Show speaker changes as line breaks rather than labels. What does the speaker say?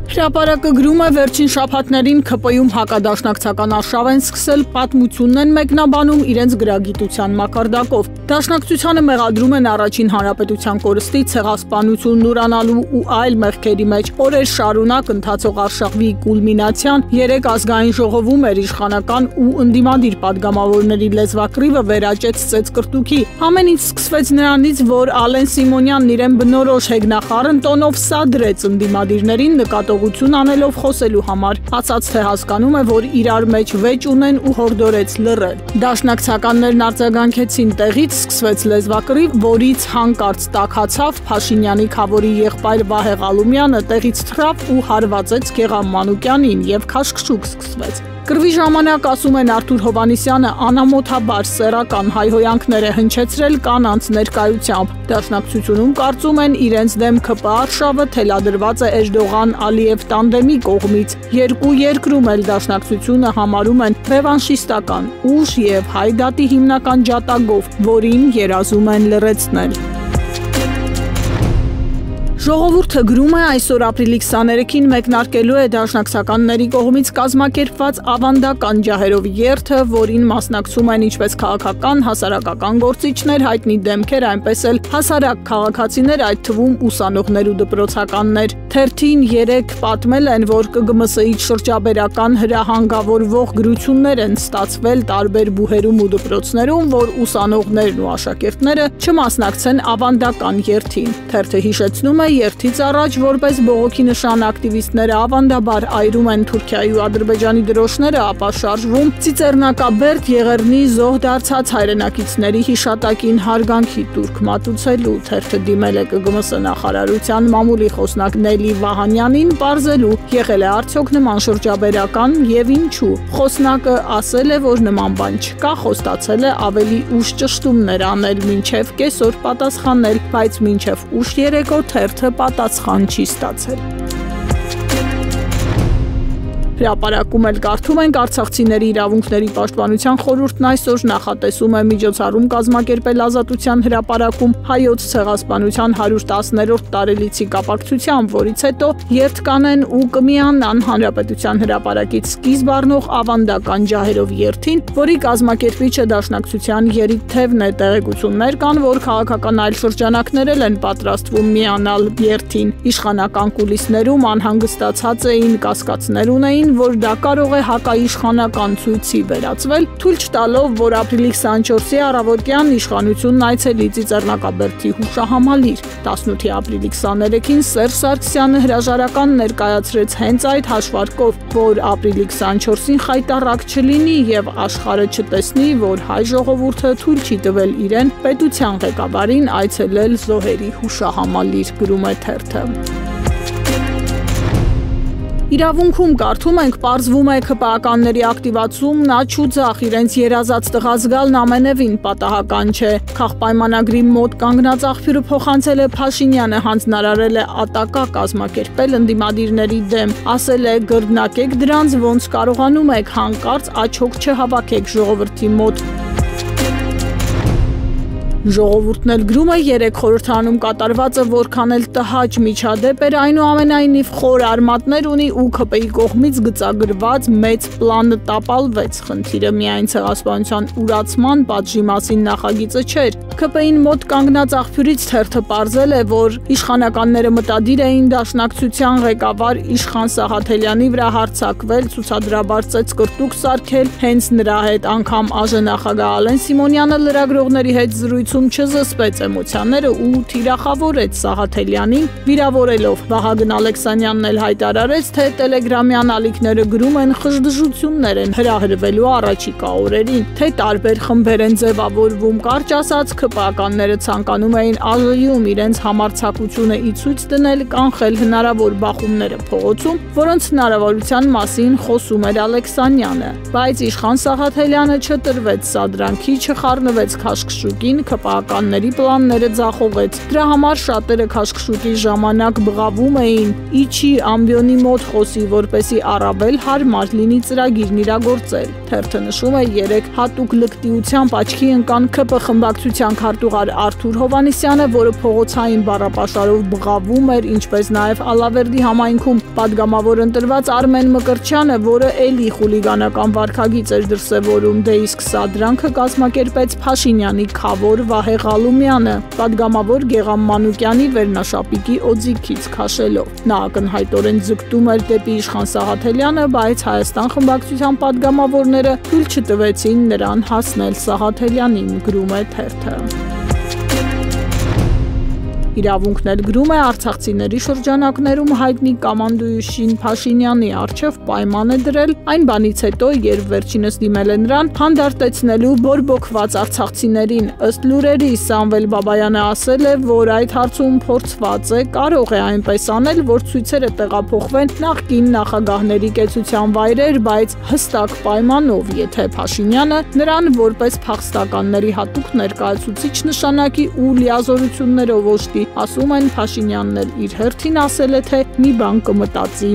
Հրապարակը գրում է վերջին շաբաթներին ՔՊ-ում հակադաշնակցական արշավ են սկսել, պատմությունն են մեկնաբանում իրենց գրագիտության մակարդակով։ Դաշնակցությանը մեղադրում են առաջին հանրապետության կորստի, ցեղասպանությունն ուրանալու ու այլ մեղքերի մեջ օրեր շարունակ ընթացող արշավի կուլմինացիան 3 ազգային ժողովում էր իշխանական ու ընդդիմադիր падգամավորների լեզվակռիվը վերաճեց ծեծկրտուքի։ Ամեն ինչ սկսվեց նրանից, որ Ալեն Սիմոնյանն իրեն բնորոշ հեգնախառն տոնով սադրեց ընդդիմադիրներին նկատողություն անելով խոսելու համար, ասաց թե հասկանում է, որ իրար մեջ վեճ ունեն ու հորդորեց լռել։ Դաշնակցականներն արձագանքեցին, տեղից սկսվեց լեզվակռիվ, որից հանկարծ տաքացավ Փաշինյանի քավորի եղբայր Վահե Ղալումյանը տեղից թռավ ու հարվածեց Գեղամ Մանուկյանին եւ քաշքշուկ սկսվեց։ Կռվի ժամանակ, ասում են Արթուր Հովհաննիսյանը, անամոթաբար սեռական հայհոյանքներ է հնչեցրել կանանց ներկայությամբ։ Դաշնակցությունում կարծում են իրենց դեմ ՔՊ արշավը թելադրված է Էրդողան-Ալիև տանդեմի կողմից։ Երկու երկրում էլ դաշնակցությունը համարում են ռևանշիստական ուժ եւ հայ դատի հիմնական ջատագով, որին երազում են լռեցնել։ Ժողովուրդը գրում է այսօր ապրիլի 23-ին մեկնարկելու է դաշնակցականների կողմից կազմակերպված ավանդական ջահերով երթը, որին մասնակցում են ինչպես քաղաքական, հասարակական գործիչներ, հայտնի դեմքեր, այնպես էլ հասարակ քաղաքացիներ, այդ թվում ուսանողներ ու դպրոցականներ։ Թերթին 3 պատմել են, որ ԿԳՄՍ-ից շրջաբերական հրահանգավորվող գրություններ են ստացվել տարբեր բուհերում ու դպրոցներում, որ ուսանողներն ու աշակերտները չմասնակցեն ավանդական երթին։ Թերթը հիշեցնում է երթից առաջ որպես բողոքի նշան ակտիվիստները ավանդաբար այրում են Թուրքիայի ու Ադրբեջանի դրոշները, ապա շարժվում Ծիծեռնակաբերդ Եղեռնի զոհ դարձած հայրենակիցների հիշատակին հարգանքի տուրք մատուցելու։ Թերթը դիմել է ԿԳՄՍ նախարարության մամուլի խոսնակ Նելի Վահանյանին պարզելու, եղել է արդյոք նման շրջաբերական եւ ինչու։ Խոսնակը ասել է, որ նման բան չկա, խոստացել է ավելի ուշ ճշտումներ անել, մինչև կեսօր պատասխանել, բայց մինչև ուշ երեկո թերթը պատասխան չի ստացել։ Հրապարակում էլ կարդում ենք արցախցիների իրավունքների պաշտպանության խորհուրդն այսօր նախատեսում է միջոցառում կազմակերպել Ազատության հրապարակում հայոց ցեղասպանության 110-րդ տարելիցի կապակցությամբ, որից հետո երթ կանեն ու կմիանան հանրապետության հրապարակից սկիզբ առնող ավանդական ջահերով երթին, որի կազմակերպիչը դաշնակցության Երիտ Թևն է։ Տեղեկություններ կան, որ քաղաքական այլ շրջանակներ են պատրաստվում միանալ երթին։ Իշխանական կուլիսներում անհանգստացած էին, կասկածներ ունեին, որ դա կարող է հակաիշխանական ցույցի վերածվել, թույլ չտալով, որ ապրիլի 24-ի առավոտյան իշխանությունն այցելի Ծիծեռնակաբերդի հուշահամալիր։ 18-ի ապրիլի 23-ին Սերժ Սարգսյանը հրաժարական ներկայացրեց հենց այդ հաշվարկով, որ ապրիլի 24-ին խայտառակ չլինի եւ աշխարհը չտեսնի, որ հայ ժողովուրդը թույլ չի տվել իրեն պետության ղեկավարին այցելել զոհերի հուշահամալիր, գրում է թերթը։ Իրավունքում կարդում ենք, պարզվում է ՔՊԱ-ականների ակտիվացումն աջ ու ձախ, իրենց երազած տղա զգալն ամենևին պատահական չէ։ Քաղպայմանագրի մոտ կանգնած աղբյուրը փոխանցել է Փաշինյանը, հանձնարարել է ատակա կազմակերպել ընդդիմադիրների դեմ, ասել է գրնակեք դրանց ոնց կարողանում եք, հանկարծ աչոք չհավաքեք ժողովրդի մոտ։ Ժողովուրդն էլ գրում է 3 խորհրդարանում կատարվածը որքան էլ տհաճ միջադեպ էր, այնուամենայնիվ խոր արմատներ ունի ու ՔՊ-ի կողմից գծագրված մեծ պլանը տապալվեց։ Խնդիրը միայն ցեղասպանության ուրացման պատժի մասին նախագիծը չէր։ ՔՊ-ին մոտ կանգնած աղբյուրից թերթը պարզել է, որ իշխանականները մտադիր էին դաշնակցության ղեկավար Իշխան Սահաթելյանի վրա հարձակվել, ցուցադրաբար ծեծկրտուկ սարքել, հենց նրա հետ անգամ ԱԺ-նախագահ Ալեն Սիմոնյանը լրագրողների հետ զրույցում չզսպեց էմոցիաները ու թիրախավորեց Սահաթելյանին, վիրավորելով։ Վահագն Ալեքսանյանն էլ հայտարարեց, թե տելեգրամյան ալիքները գրում են խժդժություններ են հրահրվելու առաջիկա օրերին, թե տարբեր խմբեր են ձևավորվում, կարճ ասած ՔՊԱ-ականները ցանկանում էին ԱԺ-ում իրենց համարձակությունը ի ցույց դնել, կանխել հնարավոր բախումները փողոցում, որոնց հնարավորության մասին խոսում էր Ալեքսանյանը, բայց Իշխան Սահաթելյանը չտրվեց սադրանքի, չխառնվեց քաշքշուկին, ՀԿՊ-ականների պլանները ձախողեց։ Դրա համար շատերը քաշքշուկի ժամանակ բղավում էին իջի ամբիոնի մոտ խոսի, որպեսի առավել հարմար լինի ծրագիրն իրագործել։ Թերթը նշում է 3 հատուկ լկտիությամբ աչքի ընկան ՔՊ խմբակցության քարտուղար Արթուր Հովհաննիսյանը, որը փողոցային բառապաշարով բղավում էր, ինչպես նաև Ալավերդի համայնքում պատգամավոր ընտրված Արմեն Մկրտչյանը, որը էլի խուլիգանական վարքագիծ էր դրսևորում, դե իսկ սադրանքը կազմակերպեց Փաշինյանի քավոր Վահե Ղալումյանը, պատգամավոր Գեգամ Մանուկյանի վերնաշապիկի օձիքից քաշելով։ Նա ակնհայտորեն ձգտում էր դեպի Իշխան Սաղաթելյանը, բայց Հայաստան խմբակցության պատգամավորները թույլ չտվեցին նրան հասնել Սաղաթելյանին, գրում է թերթը։ Իրավունքն էլ գրում է արցախցիների շրջանակներում հայտնի կամանդոյուշին Փաշինյանի առջև պայման է դրել այն բանից հետո, երբ վերջինս դիմել է նրան հանդարտեցնելու բորբոքված արցախցիներին։ Ըստ լուրերի Սամվել Բաբայանը ասել է, որ այդ հարցում փորձված է, կարող է այնպես անել, որ ցույցերը տեղափոխվեն նախկին նախագահների կեցության վայրեր, բայց հստակ պայմանով, եթե Փաշինյանը նրան որպես փախստականների հատուկ ներկայացուցիչ նշանակի ու լիազորություններով օժտի, ասում են Փաշինյանն էլ իր հերթին ասել է, թե մի բան կմտածի։